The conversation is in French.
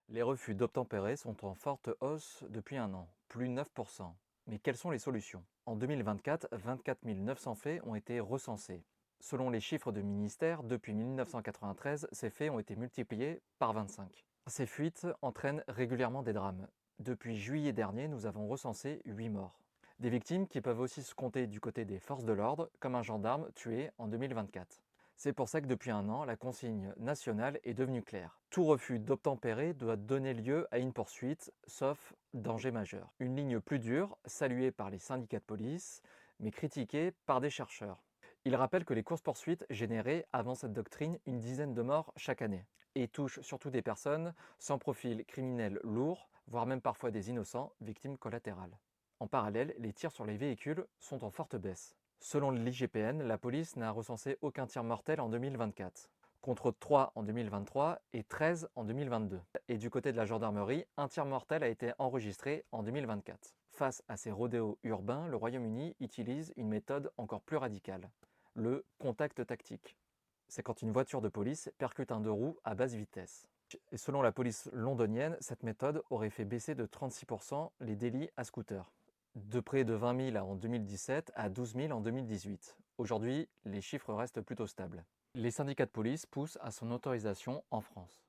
Les refus d'obtempérer sont en forte hausse depuis un an, plus 9%. Mais quelles sont les solutions? En 2024, 24 900 faits ont été recensés. Selon les chiffres du ministère, depuis 1993, ces faits ont été multipliés par 25. Ces fuites entraînent régulièrement des drames. Depuis juillet dernier, nous avons recensé 8 morts. Des victimes qui peuvent aussi se compter du côté des forces de l'ordre, comme un gendarme tué en 2024. C'est pour ça que depuis un an, la consigne nationale est devenue claire. Tout refus d'obtempérer doit donner lieu à une poursuite, sauf danger majeur. Une ligne plus dure, saluée par les syndicats de police, mais critiquée par des chercheurs. Il rappelle que les courses-poursuites généraient, avant cette doctrine, une dizaine de morts chaque année, et touchent surtout des personnes sans profil criminel lourd, voire même parfois des innocents, victimes collatérales. En parallèle, les tirs sur les véhicules sont en forte baisse. Selon l'IGPN, la police n'a recensé aucun tir mortel en 2024, contre 3 en 2023 et 13 en 2022. Et du côté de la gendarmerie, un tir mortel a été enregistré en 2024. Face à ces rodéos urbains, le Royaume-Uni utilise une méthode encore plus radicale, le contact tactique. C'est quand une voiture de police percute un deux roues à basse vitesse. Et selon la police londonienne, cette méthode aurait fait baisser de 36% les délits à scooter, de près de 20 000 en 2017 à 12 000 en 2018. Aujourd'hui, les chiffres restent plutôt stables. Les syndicats de police poussent à son autorisation en France.